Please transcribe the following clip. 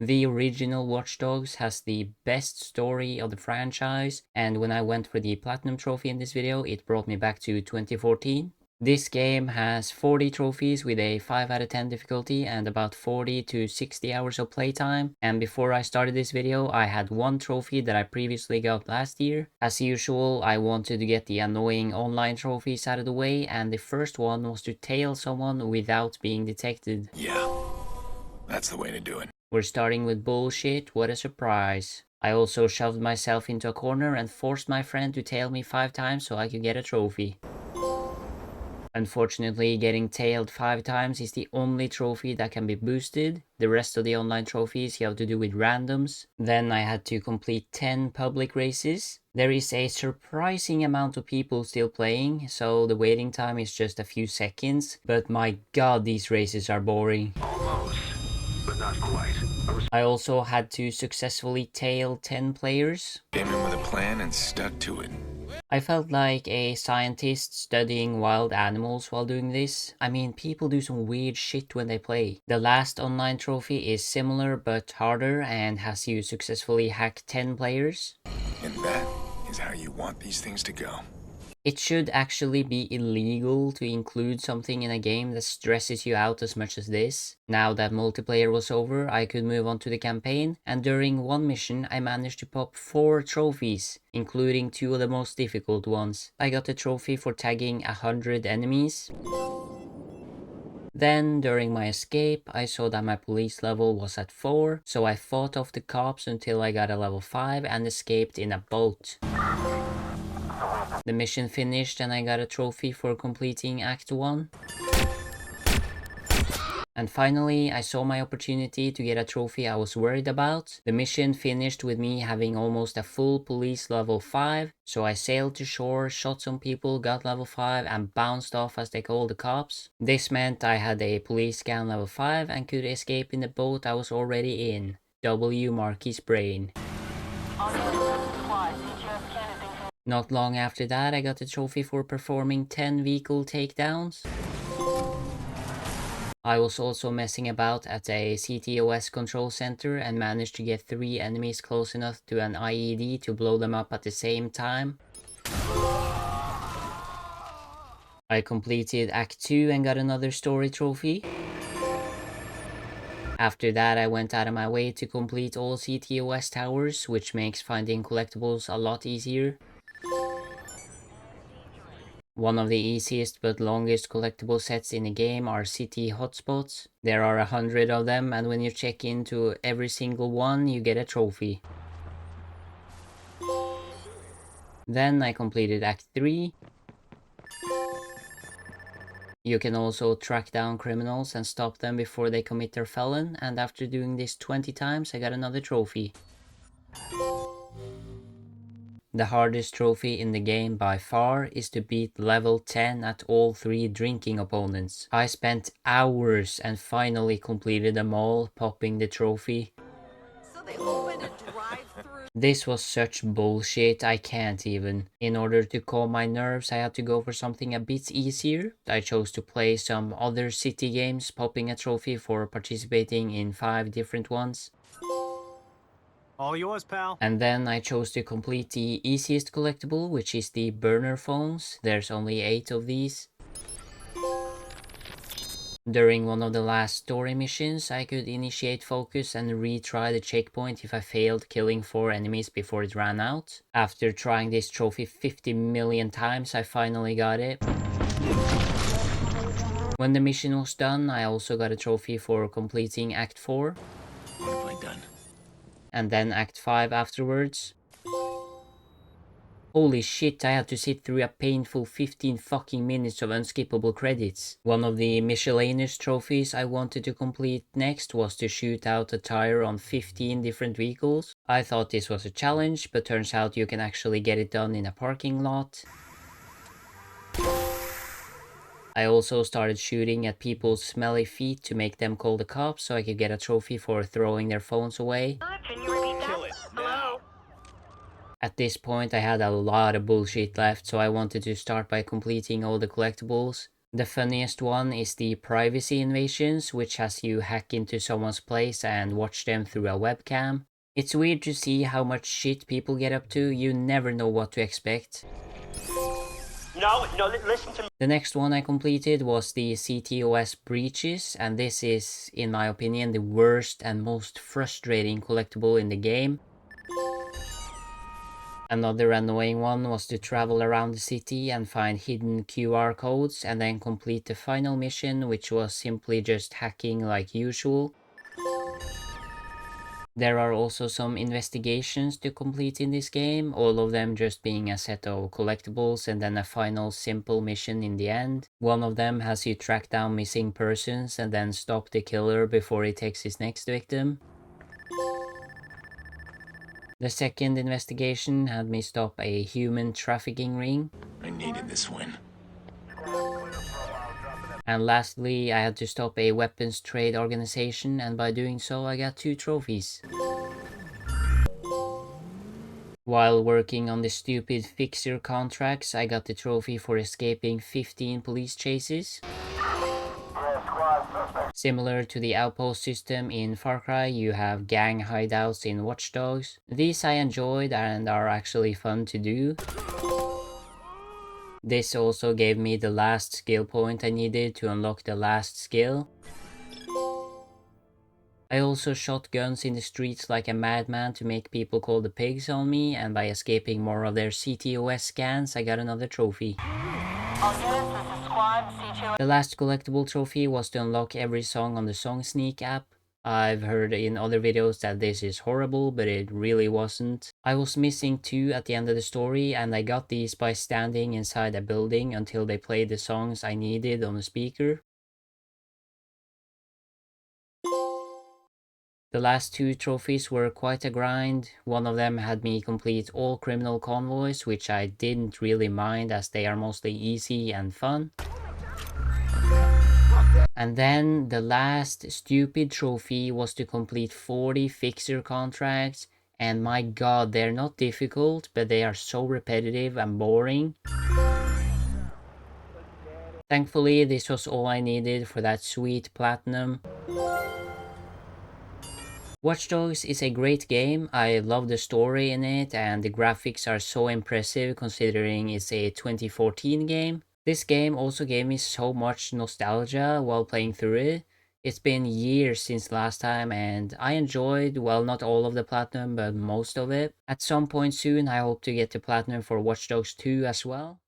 The original Watch Dogs has the best story of the franchise, and when I went for the Platinum trophy in this video, it brought me back to 2014. This game has 40 trophies with a 5 out of 10 difficulty and about 40 to 60 hours of playtime. And before I started this video, I had one trophy that I previously got last year. As usual, I wanted to get the annoying online trophies out of the way, and the first one was to tail someone without being detected. Yeah, that's the way to do it. We're starting with bullshit, what a surprise. I also shoved myself into a corner and forced my friend to tail me 5 times so I could get a trophy. Unfortunately, getting tailed 5 times is the only trophy that can be boosted. The rest of the online trophies you have to do with randoms. Then I had to complete 10 public races. There is a surprising amount of people still playing, so the waiting time is just a few seconds. But my god, these races are boring. Almost, but not quite. I also had to successfully tail 10 players. Came in with a plan and stuck to it. I felt like a scientist studying wild animals while doing this. I mean, people do some weird shit when they play. The last online trophy is similar but harder and has you successfully hack 10 players. And that is how you want these things to go. It should actually be illegal to include something in a game that stresses you out as much as this. Now that multiplayer was over, I could move on to the campaign, and during one mission I managed to pop 4 trophies, including 2 of the most difficult ones. I got a trophy for tagging 100 enemies. Then, during my escape, I saw that my police level was at 4, so I fought off the cops until I got a level 5 and escaped in a boat. The mission finished and I got a trophy for completing Act 1. And finally, I saw my opportunity to get a trophy I was worried about. The mission finished with me having almost a full police level 5, so I sailed to shore, shot some people, got level 5 and bounced off as they called the cops. This meant I had a police scan level 5 and could escape in the boat I was already in. W. Marky's brain. Not long after that, I got a trophy for performing 10 vehicle takedowns. I was also messing about at a CTOS control center and managed to get 3 enemies close enough to an IED to blow them up at the same time. I completed Act 2 and got another story trophy. After that, I went out of my way to complete all CTOS towers, which makes finding collectibles a lot easier. One of the easiest but longest collectible sets in the game are city hotspots. There are 100 of them, and when you check into every single one, you get a trophy. Then I completed Act 3. You can also track down criminals and stop them before they commit their felon, and after doing this 20 times, I got another trophy. The hardest trophy in the game by far is to beat level 10 at all 3 drinking opponents. I spent hours and finally completed them all, popping the trophy. So they opened a drive-through. This was such bullshit, I can't even. In order to calm my nerves, I had to go for something a bit easier. I chose to play some other city games, popping a trophy for participating in 5 different ones. All yours, pal. And then I chose to complete the easiest collectible, which is the burner phones. There's only 8 of these. During one of the last story missions, I could initiate focus and retry the checkpoint if I failed killing 4 enemies before it ran out. After trying this trophy 50 million times, I finally got it. When the mission was done, I also got a trophy for completing Act 4. What have I done? And then Act 5 afterwards. Holy shit, I had to sit through a painful 15 fucking minutes of unskippable credits. One of the Miscellaneous trophies I wanted to complete next was to shoot out a tire on 15 different vehicles. I thought this was a challenge, but turns out you can actually get it done in a parking lot. I also started shooting at people's smelly feet to make them call the cops so I could get a trophy for throwing their phones away. Can you repeat that? Kill it now. At this point I had a lot of bullshit left, so I wanted to start by completing all the collectibles. The funniest one is the privacy invasions, which has you hack into someone's place and watch them through a webcam. It's weird to see how much shit people get up to, you never know what to expect. No, listen to me. The next one I completed was the CTOS breaches, and this is, in my opinion, the worst and most frustrating collectible in the game. Another annoying one was to travel around the city and find hidden QR codes and then complete the final mission, which was simply just hacking like usual. There are also some investigations to complete in this game, all of them just being a set of collectibles and then a final simple mission in the end. One of them has you track down missing persons and then stop the killer before he takes his next victim. The second investigation had me stop a human trafficking ring. I needed this win. And lastly, I had to stop a weapons trade organization, and by doing so I got 2 trophies. While working on the stupid fixer contracts, I got the trophy for escaping 15 police chases. Similar to the outpost system in Far Cry, you have gang hideouts in Watch Dogs. These I enjoyed and are actually fun to do. This also gave me the last skill point I needed to unlock the last skill. I also shot guns in the streets like a madman to make people call the pigs on me, and by escaping more of their CTOS scans, I got another trophy. The last collectible trophy was to unlock every song on the Song Sneak app. I've heard in other videos that this is horrible, but it really wasn't. I was missing 2 at the end of the story, and I got these by standing inside a building until they played the songs I needed on the speaker. The last 2 trophies were quite a grind. One of them had me complete all criminal convoys, which I didn't really mind as they are mostly easy and fun. And then the last stupid trophy was to complete 40 fixer contracts, and my god, they're not difficult, but they are so repetitive and boring. Thankfully, this was all I needed for that sweet platinum. Watch Dogs is a great game. I love the story in it, and the graphics are so impressive considering it's a 2014 game. This game also gave me so much nostalgia while playing through it. It's been years since last time, and I enjoyed, well, not all of the platinum, but most of it. At some point soon, I hope to get the platinum for Watch Dogs 2 as well.